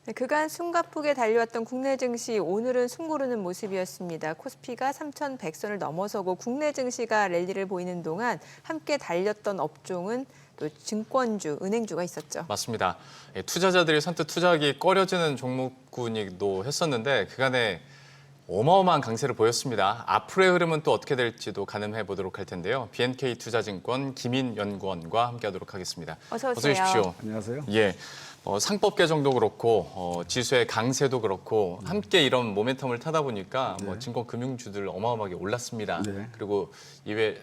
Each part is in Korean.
네, 그간 숨가쁘게 달려왔던 국내 증시 오늘은 숨고르는 모습이었습니다. 코스피가 3,100선을 넘어서고 국내 증시가 랠리를 보이는 동안 함께 달렸던 업종은 또 증권주, 은행주가 있었죠. 맞습니다. 투자자들이 선뜻 투자하기 꺼려지는 종목군이기도 했었는데 그간에 어마어마한 강세를 보였습니다. 앞으로의 흐름은 또 어떻게 될지도 가늠해 보도록 할 텐데요. BNK 투자증권 김인 연구원과 함께하도록 하겠습니다. 어서 오세요. 어서 오십시오. 안녕하세요. 예, 상법 개정도 그렇고 지수의 강세도 그렇고 함께 이런 모멘텀을 타다 보니까 네. 증권 금융주들 어마어마하게 올랐습니다. 네. 그리고 이외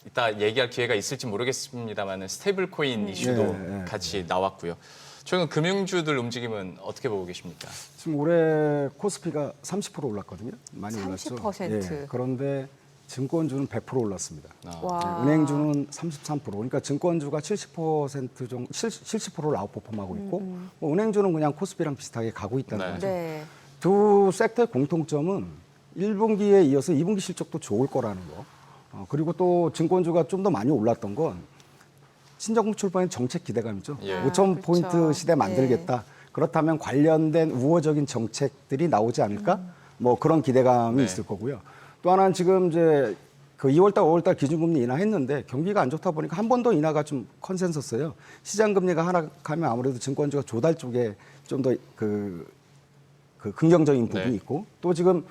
이따 얘기할 기회가 있을지 모르겠습니다만 스테이블 코인 이슈도 네. 같이 나왔고요. 최근 금융주들 움직임은 어떻게 보고 계십니까? 지금 올해 코스피가 30% 올랐거든요. 많이 올랐죠. 30%. 예, 그런데 증권주는 100% 올랐습니다. 와. 은행주는 33%. 그러니까 증권주가 70% 정도, 70%를 아웃퍼폼하고 있고, 뭐 은행주는 그냥 코스피랑 비슷하게 가고 있다는 네. 거죠. 네. 두 섹터의 공통점은 1분기에 이어서 2분기 실적도 좋을 거라는 거. 그리고 또 증권주가 좀 더 많이 올랐던 건 신정부 출범의 정책 기대감이죠. 예. 5,000포인트 그렇죠. 시대 만들겠다. 그렇다면 관련된 우호적인 정책들이 나오지 않을까? 뭐 그런 기대감이 네. 있을 거고요. 또 하나는 지금 이제 그 2월달, 5월달 기준금리 인하했는데 경기가 안 좋다 보니까 한 번 더 인하가 좀 컨센서스예요. 시장금리가 하락하면 아무래도 증권주가 조달 쪽에 좀 더 그 긍정적인 부분이 네. 있고 또 지금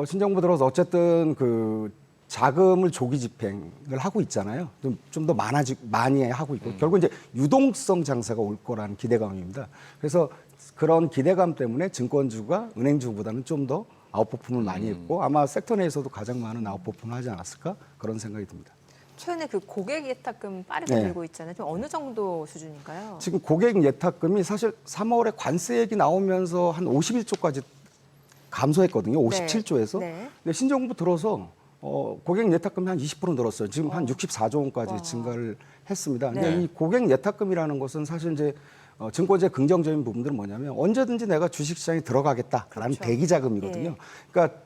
신정부 들어서 어쨌든 그 자금을 조기 집행을 하고 있잖아요. 좀 더 많이 하고 있고 결국 이제 유동성 장세가 올 거라는 기대감입니다. 그래서 그런 기대감 때문에 증권주가 은행주보다는 좀 더 아웃퍼폼을 많이 했고 아마 섹터 내에서도 가장 많은 아웃퍼폼을 하지 않았을까 그런 생각이 듭니다. 최근에 그 고객 예탁금 빠르게 네. 들고 있잖아요. 좀 어느 정도 수준인가요? 지금 고객 예탁금이 사실 3월에 관세액이 나오면서 한 51조까지 감소했거든요. 57조에서. 네. 근데 신정부 들어서 고객 예탁금이 한 20% 늘었어요. 지금 한 64조 원까지 와. 증가를 했습니다. 근데 네. 이 고객 예탁금이라는 것은 사실 이제 증권주의 긍정적인 부분들은 뭐냐면 언제든지 내가 주식시장에 들어가겠다라는 그렇죠. 대기 자금이거든요. 예. 그러니까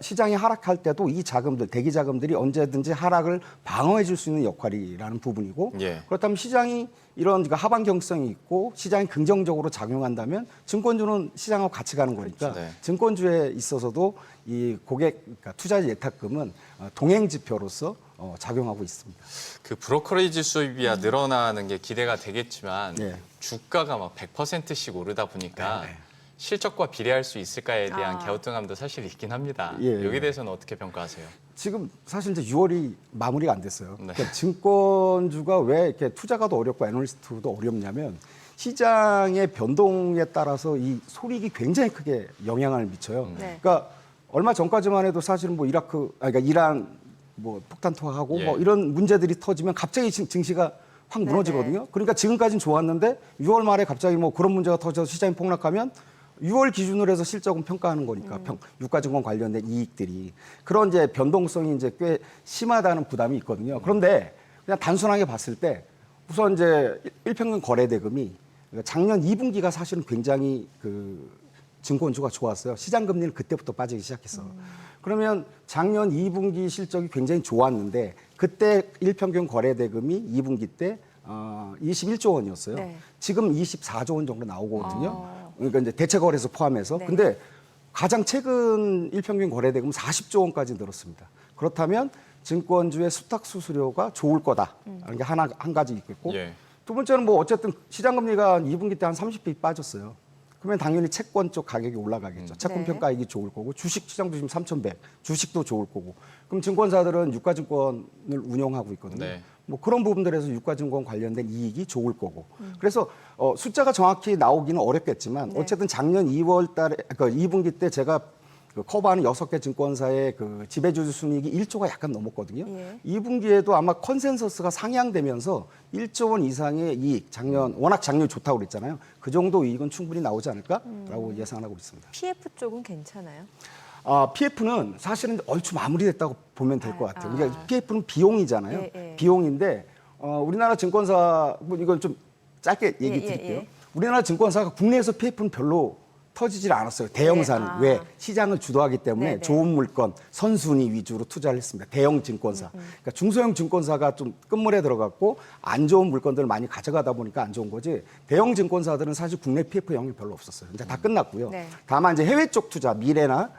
시장이 하락할 때도 이 자금들, 대기 자금들이 언제든지 하락을 방어해 줄 수 있는 역할이라는 부분이고 예. 그렇다면 시장이 이런 하방 경성이 있고 시장이 긍정적으로 작용한다면 증권주는 시장하고 같이 가는 거니까 그렇죠. 네. 증권주에 있어서도 이 고객 그러니까 투자 예탁금은 동행 지표로서 작용하고 있습니다. 그 브로커리지 수입이 늘어나는 게 기대가 되겠지만 네. 주가가 막 100%씩 오르다 보니까 네. 실적과 비례할 수 있을까에 대한 아. 갸우뚱함도 사실 있긴 합니다. 예. 여기에 대해서는 어떻게 평가하세요? 지금 사실 이제 6월이 마무리가 안 됐어요. 네. 그러니까 증권주가 왜 이렇게 투자가도 어렵고 애널리스트도 어렵냐면 시장의 변동에 따라서 이 소리가 굉장히 크게 영향을 미쳐요. 네. 그러니까 얼마 전까지만 해도 사실은 뭐 그러니까 이란 뭐 폭탄 투하하고 예. 뭐 이런 문제들이 터지면 갑자기 증시가 확 무너지거든요. 그러니까 지금까지는 좋았는데 6월 말에 갑자기 뭐 그런 문제가 터져서 시장이 폭락하면 6월 기준으로 해서 실적은 평가하는 거니까 유가증권 관련된 이익들이 그런 이제 변동성이 이제 꽤 심하다는 부담이 있거든요. 그런데 그냥 단순하게 봤을 때 우선 이제 일평균 거래대금이 작년 2분기가 사실은 굉장히 그 증권주가 좋았어요. 시장 금리는 그때부터 빠지기 시작했어. 그러면 작년 2분기 실적이 굉장히 좋았는데 그때 일평균 거래대금이 2분기 때 21조 원이었어요. 네. 지금 24조 원 정도 나오거든요. 그러니까 이제 대체 거래소 포함해서. 네. 근데 가장 최근 일평균 거래대금은 40조 원까지 늘었습니다. 그렇다면 증권주의 수탁 수수료가 좋을 거다라는 게 한 가지 있겠고 예. 두 번째는 뭐 어쨌든 시장 금리가 2분기 때 한 30비 빠졌어요. 그러면 당연히 채권 쪽 가격이 올라가겠죠. 채권 네. 평가이익이 좋을 거고 주식 시장도 지금 3,100, 주식도 좋을 거고. 그럼 증권사들은 유가증권을 운영하고 있거든요. 네. 뭐 그런 부분들에서 유가증권 관련된 이익이 좋을 거고. 그래서 숫자가 정확히 나오기는 어렵겠지만 네. 어쨌든 작년 2월 달에 그 2분기 때 제가 그 커버하는 6개 증권사의 그 지배주주 순이익이 1조가 약간 넘었거든요. 예. 2분기에도 아마 컨센서스가 상향되면서 1조 원 이상의 이익, 워낙 작년이 좋다고 그랬잖아요. 그 정도 이익은 충분히 나오지 않을까라고 예상하고 있습니다. PF 쪽은 괜찮아요? PF는 사실은 얼추 마무리됐다고 보면 될 것 같아요. 아. 그러니까 PF는 비용이잖아요. 예, 예. 비용인데 우리나라 증권사 뭐 이건 좀 짧게 얘기 예, 드릴게요. 예. 우리나라 증권사가 국내에서 PF는 별로 터지질 않았어요. 대형사는. 네, 아. 왜? 시장을 주도하기 때문에 네네. 좋은 물건, 선순위 위주로 투자를 했습니다. 대형 증권사. 그러니까 중소형 증권사가 좀 끝물에 들어갔고 안 좋은 물건들을 많이 가져가다 보니까 안 좋은 거지. 대형 증권사들은 사실 국내 PF 영향이 별로 없었어요. 이제 다 끝났고요. 네. 다만 이제 해외 쪽 투자, 미래나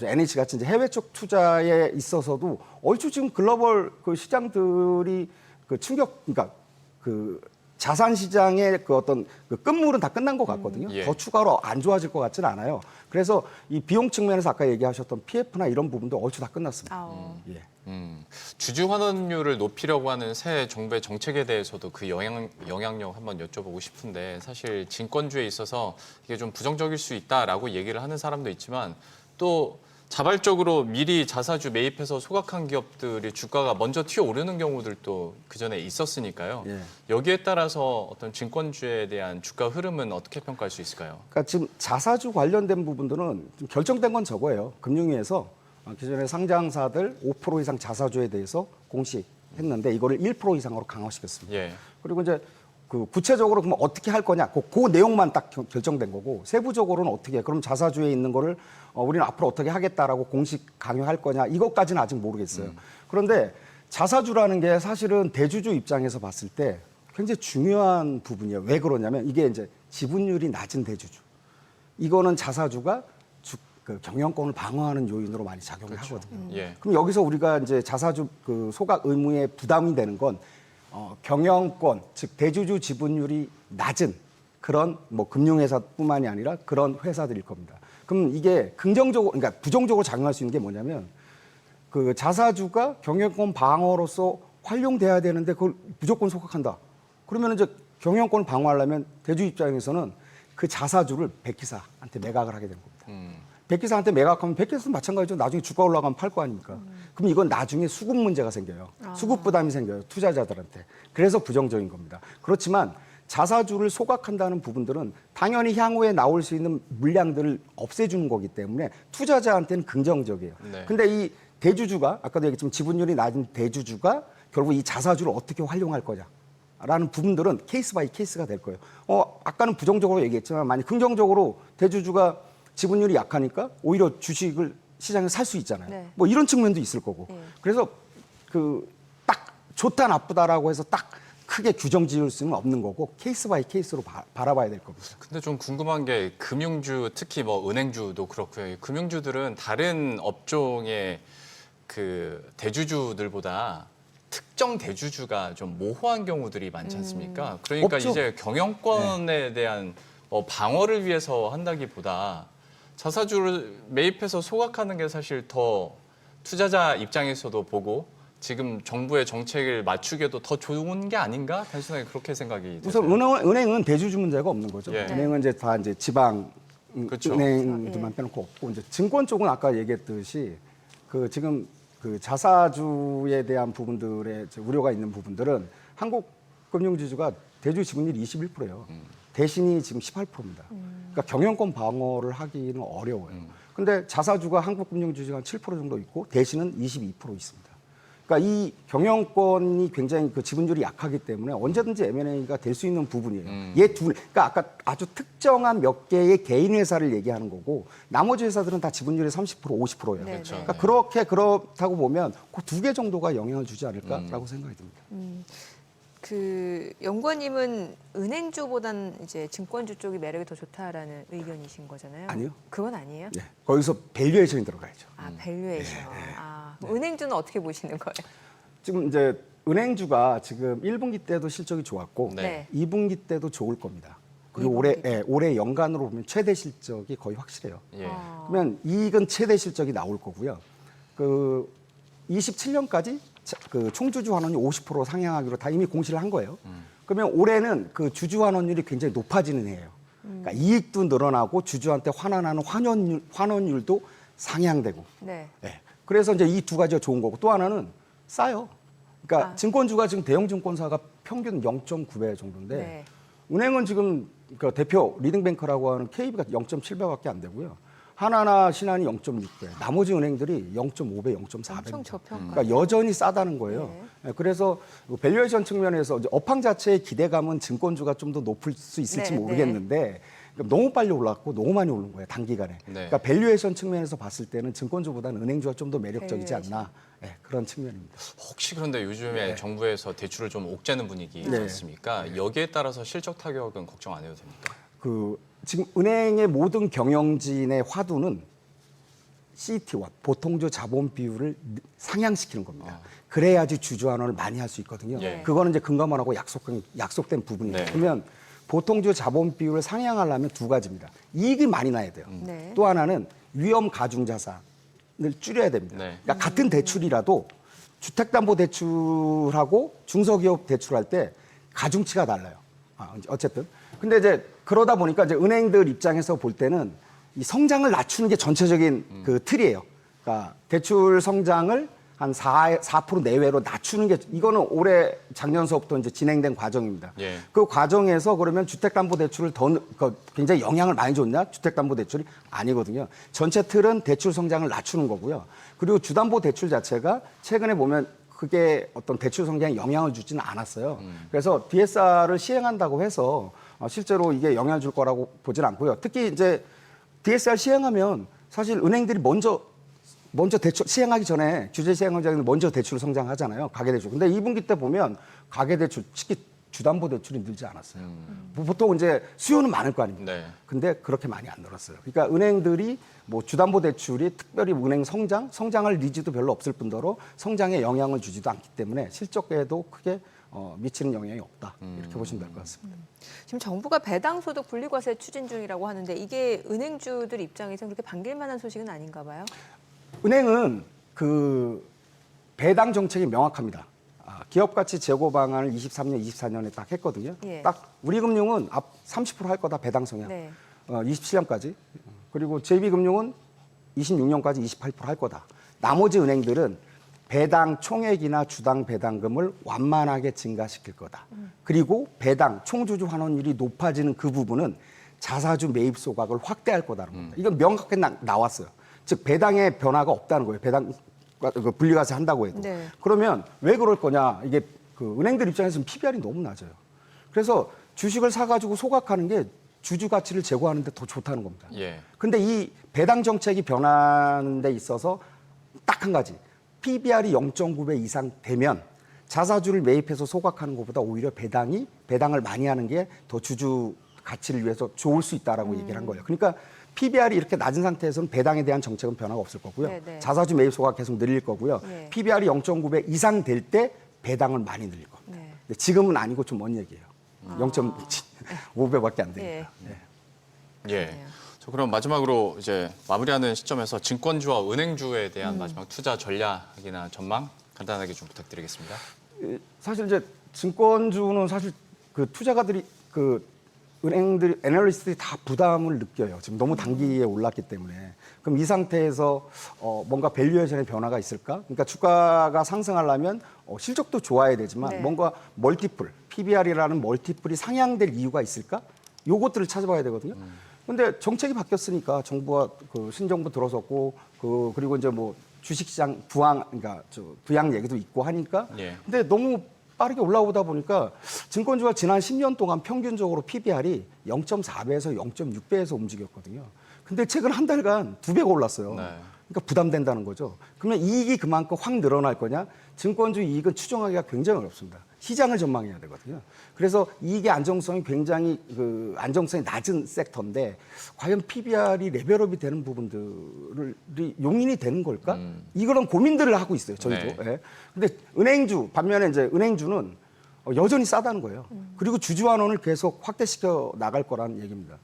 NH 같이 이제 해외 쪽 투자에 있어서도 얼추 지금 글로벌 그 시장들이 그 충격, 그러니까 그 자산 시장의 그 어떤 그 끝물은 다 끝난 것 같거든요. 예. 더 추가로 안 좋아질 것 같지는 않아요. 그래서 이 비용 측면에서 아까 얘기하셨던 PF나 이런 부분도 얼추 다 끝났습니다. 예. 주주 환원율을 높이려고 하는 새 정부의 정책에 대해서도 그 영향력 한번 여쭤보고 싶은데 사실 증권주에 있어서 이게 좀 부정적일 수 있다라고 얘기를 하는 사람도 있지만 또 자발적으로 미리 자사주 매입해서 소각한 기업들이 주가가 먼저 튀어오르는 경우들도 그전에 있었으니까요. 예. 여기에 따라서 어떤 증권주에 대한 주가 흐름은 어떻게 평가할 수 있을까요? 그러니까 지금 자사주 관련된 부분들은 좀 결정된 건 저거예요. 금융위에서 기존의 상장사들 5% 이상 자사주에 대해서 공시했는데 이거를 1% 이상으로 강화시켰습니다. 예. 그리고 이제 그 구체적으로 그럼 어떻게 할 거냐, 그 내용만 딱 결정된 거고 세부적으로는 어떻게, 그럼 자사주에 있는 거를 우리는 앞으로 어떻게 하겠다라고 공식 강요할 거냐, 이것까지는 아직 모르겠어요. 그런데 자사주라는 게 사실은 대주주 입장에서 봤을 때 굉장히 중요한 부분이에요. 왜 그러냐면 이게 이제 지분율이 낮은 대주주, 이거는 자사주가 그 경영권을 방어하는 요인으로 많이 작용을 하거든요. 예. 그럼 여기서 우리가 이제 자사주 그 소각 의무에 부담이 되는 건 경영권, 즉 대주주 지분율이 낮은 그런 뭐 금융회사뿐만이 아니라 그런 회사들일 겁니다. 그럼 이게 긍정적으로, 그러니까 부정적으로 작용할 수 있는 게 뭐냐면 그 자사주가 경영권 방어로서 활용돼야 되는데 그걸 무조건 소각한다. 그러면 이제 경영권을 방어하려면 대주 입장에서는 그 자사주를 백기사한테 매각을 하게 되는 겁니다. 백기사한테 매각하면 백기사도 마찬가지죠. 나중에 주가 올라가면 팔 거 아닙니까? 그럼 이건 나중에 수급 문제가 생겨요. 수급 부담이 생겨요. 투자자들한테. 그래서 부정적인 겁니다. 그렇지만 자사주를 소각한다는 부분들은 당연히 향후에 나올 수 있는 물량들을 없애주는 거기 때문에 투자자한테는 긍정적이에요. 네. 근데 이 대주주가 아까도 얘기했지만 지분율이 낮은 대주주가 결국 이 자사주를 어떻게 활용할 거냐라는 부분들은 케이스 바이 케이스가 될 거예요. 아까는 부정적으로 얘기했지만 만약 긍정적으로 대주주가 지분율이 약하니까 오히려 주식을 시장에서 살 수 있잖아요. 네. 뭐 이런 측면도 있을 거고. 그래서 그 딱 좋다 나쁘다라고 해서 딱 크게 규정 지을 수는 없는 거고 케이스 바이 케이스로 바라봐야 될 겁니다. 근데 좀 궁금한 게 금융주, 특히 뭐 은행주도 그렇고요. 금융주들은 다른 업종의 그 대주주들보다 특정 대주주가 좀 모호한 경우들이 많지 않습니까? 그러니까 없죠. 이제 경영권에 대한 방어를 위해서 한다기보다 자사주를 매입해서 소각하는 게 사실 더 투자자 입장에서도 보고 지금 정부의 정책을 맞추기에도 더 좋은 게 아닌가? 단순하게 그렇게 생각이 우선 되세요. 은행은 대주주 문제가 없는 거죠. 예. 은행은 이제 다 이제 지방 그렇죠. 은행들만 빼놓고 없고 이제 증권 쪽은 아까 얘기했듯이 그 지금 그 자사주에 대한 부분들의 우려가 있는 부분들은 한국 금융지주가 대주 지분율이 21%예요. 대신이 지금 18%입니다. 그러니까 경영권 방어를 하기는 어려워요. 근데 자사주가 한국 금융지주가 한 7% 정도 있고 대신은 22% 있습니다. 그러니까 이 경영권이 굉장히 그 지분율이 약하기 때문에 언제든지 M&A가 될 수 있는 부분이에요. 그러니까 아까 아주 특정한 몇 개의 개인 회사를 얘기하는 거고 나머지 회사들은 다 지분율이 30%, 50%예요. 네, 그렇죠. 그러니까 그렇다고 보면 그 두 개 정도가 영향을 주지 않을까라고 생각이 듭니다. 그 연구원님은 은행주보다는 이제 증권주 쪽이 매력이 더 좋다라는 의견이신 거잖아요. 아니요. 그건 아니에요? 예. 거기서 밸류에이션이 들어가야죠. 아, 밸류에이션. 그럼 은행주는 어떻게 보시는 거예요? 지금 이제 은행주가 지금 1분기 때도 실적이 좋았고 네. 2분기 때도 좋을 겁니다. 그리고 2분기. 올해 연간으로 보면 최대 실적이 거의 확실해요. 예. 그러면 이익은 최대 실적이 나올 거고요. 그 27년까지 그 총주주 환원이 50% 상향하기로 다 이미 공시를 한 거예요. 그러면 올해는 그 주주 환원율이 굉장히 높아지는 해예요. 그러니까 이익도 늘어나고 주주한테 환원하는 환원율도 상향되고. 네. 예. 그래서 이제 이 두 가지가 좋은 거고 또 하나는 싸요. 그러니까 증권주가 지금 대형 증권사가 평균 0.9배 정도인데 네. 은행은 지금 그 대표 리딩뱅크라고 하는 KB가 0.7배밖에 안 되고요. 하나나 신한이 0.6배, 나머지 은행들이 0.5배, 0.4배. 엄청 저평가. 그러니까 여전히 싸다는 거예요. 예, 그래서 밸류에이션 측면에서 이제 업황 자체의 기대감은 증권주가 좀 더 높을 수 있을지 네, 모르겠는데 그러니까 너무 빨리 올랐고 너무 많이 오른 거예요, 단기간에. 네. 그러니까 밸류에이션 측면에서 봤을 때는 증권주보다는 은행주가 좀 더 매력적이지 않나. 네, 그런 측면입니다. 혹시 그런데 요즘에 정부에서 대출을 좀 옥죄는 분위기지 네. 않습니까? 여기에 따라서 실적 타격은 걱정 안 해도 됩니까? 지금 은행의 모든 경영진의 화두는 CET1, 보통주 자본 비율을 상향시키는 겁니다. 그래야지 주주 환원을 많이 할 수 있거든요. 예. 그거는 이제 금감원하고 약속된 부분이에요. 네. 그러면 보통주 자본 비율을 상향하려면 두 가지입니다. 이익이 많이 나야 돼요. 네. 또 하나는 위험 가중 자산을 줄여야 됩니다. 네. 그러니까 같은 대출이라도 주택담보대출하고 중소기업 대출할 때 가중치가 달라요. 어쨌든. 근데 이제 그러다 보니까 이제 은행들 입장에서 볼 때는 이 성장을 낮추는 게 전체적인 그 틀이에요. 그러니까 대출 성장을 한 4% 내외로 낮추는 게 이거는 올해 작년서부터 이제 진행된 과정입니다. 예. 그 과정에서 그러면 주택담보대출을 굉장히 영향을 많이 줬냐? 주택담보대출이 아니거든요. 전체 틀은 대출 성장을 낮추는 거고요. 그리고 주담보대출 자체가 최근에 보면 그게 어떤 대출 성장에 영향을 주지는 않았어요. 그래서 DSR을 시행한다고 해서 실제로 이게 영향을 줄 거라고 보진 않고요. 특히 이제 DSR 시행하면 사실 은행들이 먼저 대출 시행하기 전에 규제 시행하기 전에 먼저 대출 성장하잖아요. 가계대출. 근데 2분기 때 보면 가계대출, 특히 주담보대출이 늘지 않았어요. 보통 이제 수요는 많을 거 아닙니까? 네. 근데 그렇게 많이 안 늘었어요. 그러니까 은행들이 뭐 주담보대출이 특별히 은행 성장할 니즈도 별로 없을 뿐더러 성장에 영향을 주지도 않기 때문에 실적에도 크게 미치는 영향이 없다. 이렇게 보시면 될 것 같습니다. 지금 정부가 배당소득 분리과세 추진 중이라고 하는데 이게 은행주들 입장에서 그렇게 반길 만한 소식은 아닌가 봐요. 은행은 그 배당 정책이 명확합니다. 기업 가치 제고 방안을 23년, 24년에 딱 했거든요. 예. 딱 우리금융은 30% 할 거다 배당 성향. 네. 27년까지. 그리고 JB금융은 26년까지 28% 할 거다. 나머지 은행들은 배당 총액이나 주당 배당금을 완만하게 증가시킬 거다. 그리고 배당 총주주 환원율이 높아지는 그 부분은 자사주 매입 소각을 확대할 거다는 겁니다. 이건 명확하게 나왔어요. 즉 배당의 변화가 없다는 거예요. 배당 분리과세 한다고 해도. 네. 그러면 왜 그럴 거냐? 이게 그 은행들 입장에서는 PBR이 너무 낮아요. 그래서 주식을 사가지고 소각하는 게 주주 가치를 제고하는 데 더 좋다는 겁니다. 예. 근데 이 배당 정책이 변하는 데 있어서 딱 한 가지. PBR이 0.9배 이상 되면 자사주를 매입해서 소각하는 것보다 오히려 배당을 많이 하는 게 더 주주 가치를 위해서 좋을 수 있다라고 얘기를 한 거예요. 그러니까 PBR이 이렇게 낮은 상태에서는 배당에 대한 정책은 변화가 없을 거고요. 네네. 자사주 매입 소각 계속 늘릴 거고요. 네. PBR이 0.9배 이상 될 때 배당을 많이 늘릴 겁니다. 네. 근데 지금은 아니고 좀 먼 얘기예요. 0.5배밖에 안 되니까. 예. 예. 그러네요. 저 그럼 마지막으로 이제 마무리하는 시점에서 증권주와 은행주에 대한 마지막 투자 전략이나 전망 간단하게 좀 부탁드리겠습니다. 사실 이제 증권주는 사실 그 투자가들이 그 은행들, 애널리스트들이 다 부담을 느껴요. 지금 너무 단기에 올랐기 때문에. 그럼 이 상태에서 뭔가 밸류에이션의 변화가 있을까? 그러니까 주가가 상승하려면 실적도 좋아야 되지만 네. 뭔가 멀티플, PBR이라는 멀티플이 상향될 이유가 있을까? 요것들을 찾아봐야 되거든요. 근데 정책이 바뀌었으니까 정부가 그 신정부 들어섰고 그리고 이제 뭐 주식시장 그러니까 부양 얘기도 있고 하니까 예. 근데 너무 빠르게 올라오다 보니까 증권주가 지난 10년 동안 평균적으로 PBR이 0.4배에서 0.6배에서 움직였거든요. 근데 최근 한 달간 2배가 올랐어요. 네. 그러니까 부담된다는 거죠. 그러면 이익이 그만큼 확 늘어날 거냐? 증권주 이익은 추정하기가 굉장히 어렵습니다. 시장을 전망해야 되거든요. 그래서 이익의 안정성이 굉장히 안정성이 낮은 섹터인데 과연 PBR이 레벨업이 되는 부분들이 용인이 되는 걸까? 이거는 고민들을 하고 있어요. 저희도. 네. 예. 근데 반면에 이제 은행주는 여전히 싸다는 거예요. 그리고 주주 환원을 계속 확대시켜 나갈 거라는 얘기입니다.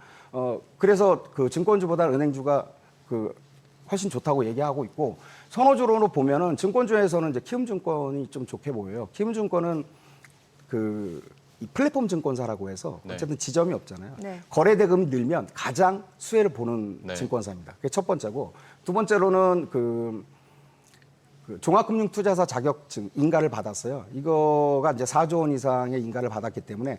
그래서 그 증권주보다 은행주가 훨씬 좋다고 얘기하고 있고 선호주로 보면은 증권주에서는 이제 키움증권이 좀 좋게 보여요. 키움증권은 이 플랫폼 증권사라고 해서 네. 어쨌든 지점이 없잖아요. 네. 거래 대금이 늘면 가장 수혜를 보는 네. 증권사입니다. 그게 첫 번째고 두 번째로는 그 종합금융투자사 자격증 인가를 받았어요. 이거가 이제 4조 원 이상의 인가를 받았기 때문에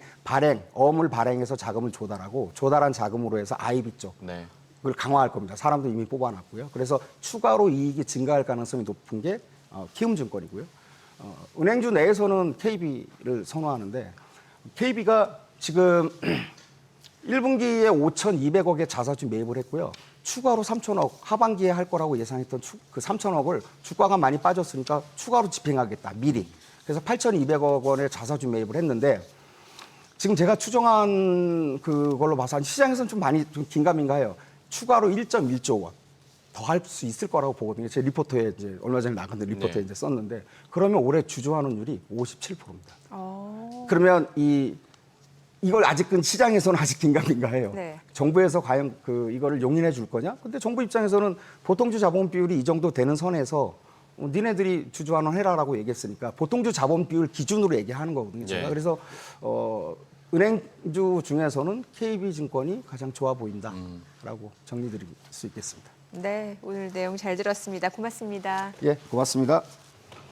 어물 발행해서 자금을 조달하고 조달한 자금으로 해서 IB 쪽 네. 그걸 강화할 겁니다. 사람도 이미 뽑아놨고요. 그래서 추가로 이익이 증가할 가능성이 높은 게 키움증권이고요. 은행주 내에서는 KB를 선호하는데 KB가 지금 1분기에 5,200억의 자사주 매입을 했고요. 추가로 3,000억 하반기에 할 거라고 예상했던 그 3,000억을 주가가 많이 빠졌으니까 추가로 집행하겠다 미리. 그래서 8,200억 원의 자사주 매입을 했는데 지금 제가 추정한 그걸로 봐서 시장에서는 좀 많이 좀 긴가민가해요. 추가로 1.1조 원 더 할 수 있을 거라고 보거든요. 제 리포터에 이제 얼마 전에 나간 리포터에 네. 이제 썼는데 그러면 올해 주주 환원율이 57%입니다. 어. 그러면 이걸 아직은 시장에서는 아직 긴가민가해요. 네. 정부에서 과연 이거를 용인해 줄 거냐? 근데 정부 입장에서는 보통주 자본 비율이 이 정도 되는 선에서 니네들이 주주 환원해라라고 얘기했으니까 보통주 자본 비율 기준으로 얘기하는 거거든요. 제가. 예. 그래서 은행주 중에서는 KB증권이 가장 좋아 보인다라고 정리드릴 수 있겠습니다. 네, 오늘 내용 잘 들었습니다. 고맙습니다. 예, 고맙습니다.